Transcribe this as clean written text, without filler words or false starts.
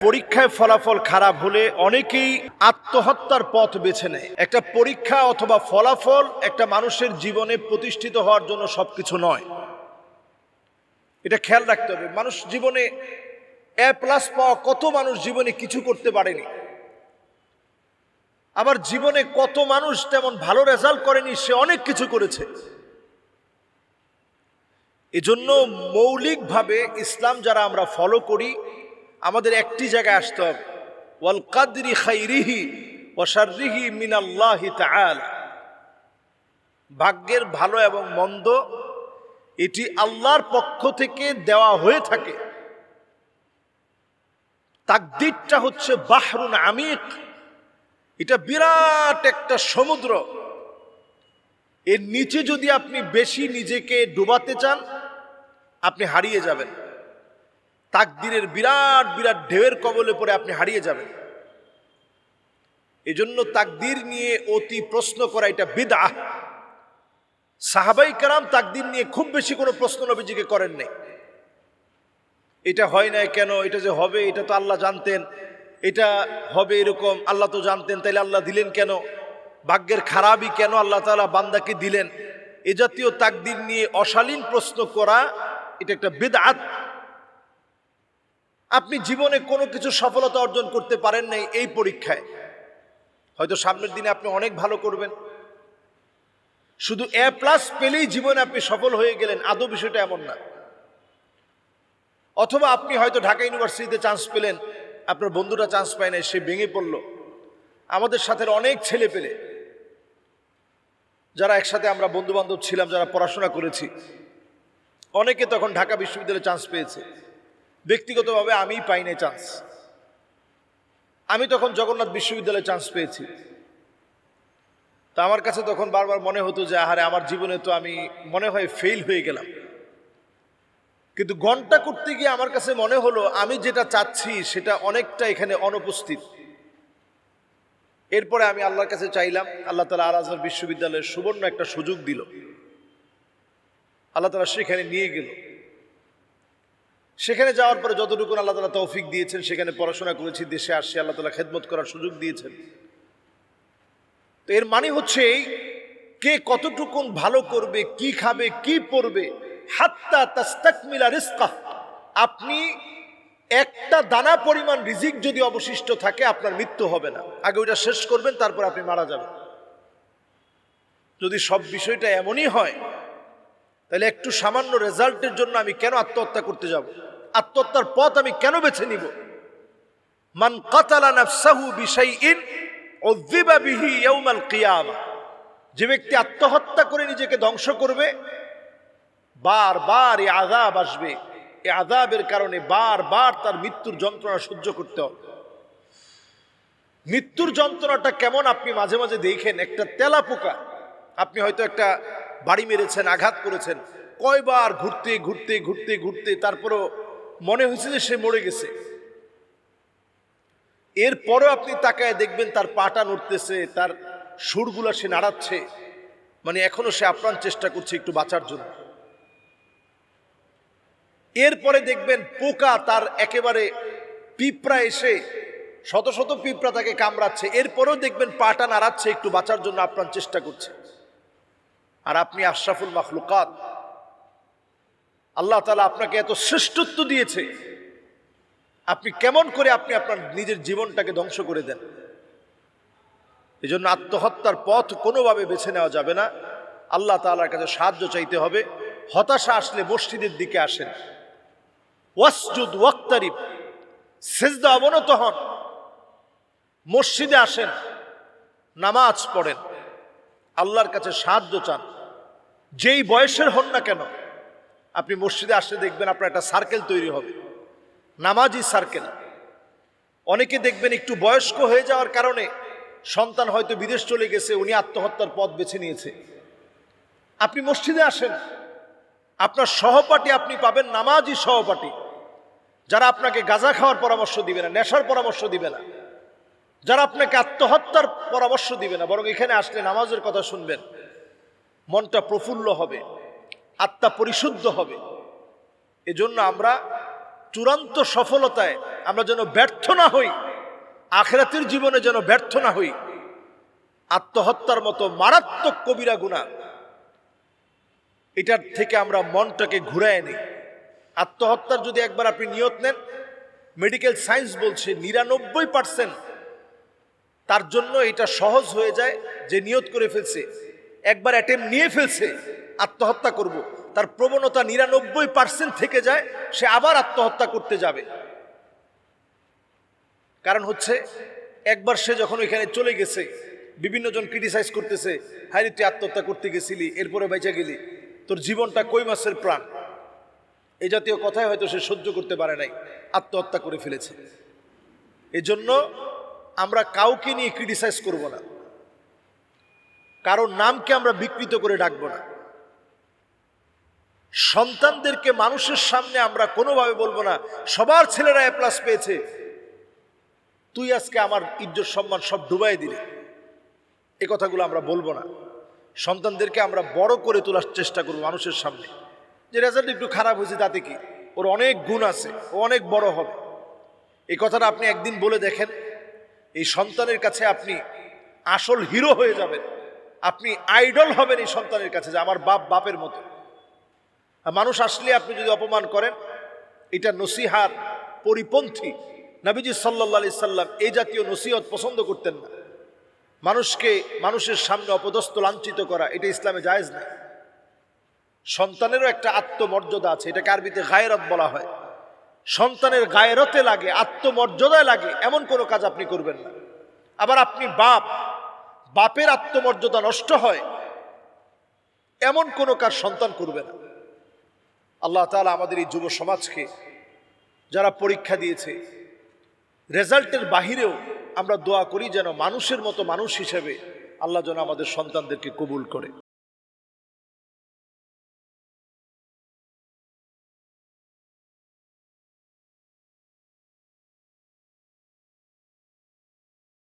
পরীক্ষায় ফলাফল খারাপ হলে অনেকেই আত্মহত্যার পথ বেছে নেয়। একটা পরীক্ষা অথবা ফলাফল একটা মানুষের জীবনে প্রতিষ্ঠিত হওয়ার জন্য সবকিছু নয়, এটা খেয়াল রাখতে হবে। মানুষ জীবনে A+ পাওয়া কত মানুষ জীবনে কিছু করতে পারেনি, আবার জীবনে কত মানুষ তেমন ভালো রেজাল্ট করেনি, সে অনেক কিছু করেছে। এজন্য মৌলিকভাবে ইসলাম যারা আমরা ফলো করি, আমাদের একটি জায়গায় আসতে হবে, ওয়াল কাদরি খাইরিহি ওয়া শাররিহি মিনাল্লাহি তাআলা। ভাগ্যের ভালো এবং মন্দ এটি আল্লাহর পক্ষ থেকে দেওয়া হয়ে থাকে। তাকদীরটা হচ্ছে বাহরুন আমিক, এটা বিরাট একটা সমুদ্র। এর নিচে যদি আপনি বেশি নিজেকে ডুবাতে চান, আপনি হারিয়ে যাবেন। তাকদীরের বিরাট বিরাট ঢেউয়ের কবলে পড়ে আপনি হারিয়ে যাবেন। এজন্য তাকদীর নিয়ে অতি প্রশ্ন করা এটা বিদআহ। সাহাবায়ে কেরাম তাকদীর নিয়ে খুব বেশি কোনো প্রশ্ন নবীজিকে করেন নাই। এটা হয় না কেন, এটা যে হবে এটা তো আল্লাহ জানতেন, এটা হবে এরকম আল্লাহ তো জানতেন, তাইলে আল্লাহ দিলেন কেন, ভাগ্যের খারাপই কেন আল্লাহ তাআলা বান্দাকে দিলেন। এ জাতীয় তাকদীর নিয়ে অশালীন প্রশ্ন করা এটা একটা বিদআত। আপনি জীবনে কোনো কিছু সফলতা অর্জন করতে পারেন নাই এই পরীক্ষায়, হয়তো সামনের দিনে আপনি অনেক ভালো করবেন। শুধু A+ পেলেই জীবনে আপনি সফল হয়ে গেলেন, আদৌ বিষয়টা এমন না। অথবা আপনি হয়তো ঢাকা ইউনিভার্সিটিতে চান্স পেলেন, আপনার বন্ধুরা চান্স পায় নাই, সে ভেঙে পড়ল। আমাদের সাথে অনেক ছেলে পেলে যারা একসাথে আমরা বন্ধু বান্ধব ছিলাম, যারা পড়াশোনা করেছি, অনেকে তখন ঢাকা বিশ্ববিদ্যালয়ে চান্স পেয়েছে। ব্যক্তিগতভাবে আমিই পাই নাই চান্স। আমি তখন জগন্নাথ বিশ্ববিদ্যালয়ে চান্স পেয়েছি। তা আমার কাছে তখন বারবার মনে হতো যে আহারে, আমার জীবনে তো আমি মনে হয় ফেল হয়ে গেলাম। কিন্তু ঘন্টা করতে গিয়ে আমার কাছে মনে হলো আমি যেটা চাচ্ছি সেটা অনেকটা এখানে অনুপস্থিত। এরপরে আমি আল্লাহর কাছে চাইলাম, আল্লাহ তাআলা আল আজহার বিশ্ববিদ্যালয়ের সুবর্ণ একটা সুযোগ দিল, আল্লাহ তাআলা সেখানে নিয়ে গেল। সেখানে যাওয়ার পরে যতটুকু আল্লাহ তাআলা তৌফিক দিয়েছেন, সেখানে পড়াশোনা করেছি, দেশে আসছি, আল্লাহ তাআলা খেদমত করার সুযোগ দিয়েছেন। তো এর মানে হচ্ছে কে কতটুকুন ভালো করবে, কি খাবে, কি পড়বে, হাত্তা তাস্তাকমিলা রিজকাহ। আপনি একটা দানা পরিমাণ রিজিক যদি অবশিষ্ট থাকে, আপনার মৃত্যু হবে না, আগে ওইটা শেষ করবেন, তারপর আপনি মারা যাবেন। যদি সব বিষয়টা এমনই হয়, তাহলে একটু সামান্য রেজাল্টের জন্য আমি কেন আত্মহত্যা করতে যাব? আত্মহত্যার পথ আমি কেন বেছে নিব? মান কাতালা নাফসাহু বিশাইইন উযিবা বিহি ইয়াউমাল কিয়ামা। যে ব্যক্তি আত্মহত্যা করে নিজেকে ধ্বংস করবে, বারবার এই আযাব আসবে। এই আযাবের কারণে বারবার তার মৃত্যুর যন্ত্রণা সহ্য করতে হবে। মৃত্যুর যন্ত্রণাটা কেমন আপনি মাঝে মাঝে দেখেন। একটা তেলা পোকা, আপনি হয়তো একটা বাড়ি মেরেছেন, আঘাত করেছেন, কয়বার ঘুরতে ঘুরতে ঘুরতে ঘুরতে তারপরও মনে হয়েছে যে সে মরে গেছে। এরপরও আপনি তাকায় দেখবেন তার পাটা নড়তেছে, তার সুরগুলা সে নাড়াচ্ছে, মানে এখনো সে আপ্রাণ চেষ্টা করছে একটু বাঁচার জন্য। এরপরে দেখবেন পোকা তার একেবারে পিঁপড়া এসে শত শত পিঁপড়া তাকে কামড়াচ্ছে, এরপরেও দেখবেন পাটা নাড়াচ্ছে একটু বাঁচার জন্য আপ্রাণ চেষ্টা করছে। আর আপনি আশরাফুল মাখলুকাত, আল্লাহ তাআলা আপনাকে এত শ্রেষ্ঠত্ব দিয়েছে, আপনি কেমন করে আপনি আপনার নিজের জীবনটাকে ধ্বংস করে দেন? এই জন্য আত্মহত্যার পথ কোনোভাবে বেছে নেওয়া যাবে না। আল্লাহ তাআলার কাছে সাহায্য চাইতে হবে। হতাশা আসলে মসজিদের দিকে আসেন, ওয়াসজুদ ওয়াক্তারিব, সিজদা অবনত হন, মসজিদে আসেন, নামাজ পড়েন, আল্লাহর কাছে সাহায্য চান। যেই বয়সের হন না কেন, আপনি মসজিদে আসলে দেখবেন আপনার একটা সার্কেল তৈরি হবে, নামাজি সার্কেল। অনেকে দেখবেন একটু বয়স্ক হয়ে যাওয়ার কারণে সন্তান হয়তো বিদেশ চলে গেছে, উনি আত্মহত্যার পথ বেছে নিয়েছে। আপনি মসজিদে আসেন, আপনার সহপাঠী আপনি পাবেন নামাজি সহপাঠী, যারা আপনাকে গাঁজা খাওয়ার পরামর্শ দিবে না, নেশার পরামর্শ দিবে না, যারা আপনাকে আত্মহত্যার পরামর্শ দিবে না, বরং এখানে আসলে নামাজের কথা শুনবেন, মনটা প্রফুল্ল হবে, আত্মা পরিশুদ্ধ হবে। এজন্য আমরা চূড়ান্ত সফলতায় আমরা যেন ব্যর্থ না হই, আখিরাতের জীবনে যেন ব্যর্থ না হই। আত্মহত্যার মতো মারাত্মক কবিরা গুনাহ, এটার থেকে আমরা মনটাকে ঘুরায় নিই। আত্মহত্যার যদি একবার আপনি নিয়ত নেন, মেডিকেল সায়েন্স বলছে 99% তার জন্য এটা সহজ হয়ে যায়। যে নিয়ত করে ফেলছে, একবার অ্যাটেম্প নিয়ে ফেলছে আত্মহত্যা করব, তার প্রবণতা 99% থেকে যায়, সে আবার আত্মহত্যা করতে যাবে। কারণ হচ্ছে একবার সে যখন ওইখানে চলে গেছে, বিভিন্ন জন ক্রিটিসাইজ করতেছে, হায় রে তুই আত্মহত্যা করতে গেছিলি, এরপরে বেঁচে গেলি, তোর জীবনটা কই মাসের প্রাণ, এই জাতীয় কথায় হয়তো সে সহ্য করতে পারে নাই, আত্মহত্যা করে ফেলেছে। এজন্য আমরা কাউকে নিয়ে ক্রিটিসাইজ করব না, কারণ নামকে আমরা বিকৃত করে ডাকবো না। সন্তানদেরকে মানুষের সামনে আমরা কোনোভাবে বলবো না সবার ছেলেরা এ প্লাস পেয়েছে, তুই আজকে আমার ইজ্জত সম্মান সব ডুবাই দিলি, এ কথাগুলো আমরা বলবো না। সন্তানদেরকে আমরা বড় করে তোলার চেষ্টা করবো মানুষের সামনে, যে রেজাল্ট একটু খারাপ হয়েছে তাতে কি, ওর অনেক গুণ আছে, ও অনেক বড় হবে। এই কথাটা আপনি একদিন বলে দেখেন, এই সন্তানের কাছে আপনি আসল হিরো হয়ে যাবেন, আপনি আইডল হবেন এই সন্তানের কাছে, যে আমার বাপ বাপের মতো। মানুষ আসলে আপনি যদি অপমান করেন, এটা নসিহার পরিপন্থী। নবীজি সাল্লাল্লাহু আলাইহি সাল্লাম এই জাতীয় নসিহত পছন্দ করতেন না। মানুষকে মানুষের সামনে অপদস্থ লাঞ্ছিত করা, এটা ইসলামে জায়েজ না। সন্তানেরও একটা আত্মমর্যাদা আছে, এটাকে আরবিতে গায়রত বলা হয়। সন্তানের গায়রতে লাগে, আত্মমর্যাদায় লাগে, এমন কোনো কাজ আপনি করবেন না। আবার আপনি বাপের আত্মমর্যাদা নষ্ট হয় এমন কোনো কাজ সন্তান করবে না। আল্লাহ তাআলা আমাদের এই যুব সমাজকে, যারা পরীক্ষা দিয়েছে, রেজাল্টের বাহিরেও আমরা দোয়া করি যেন মানুষের মতো মানুষ হিসেবে আল্লাহ যেন আমাদের সন্তানদেরকে কবুল করে।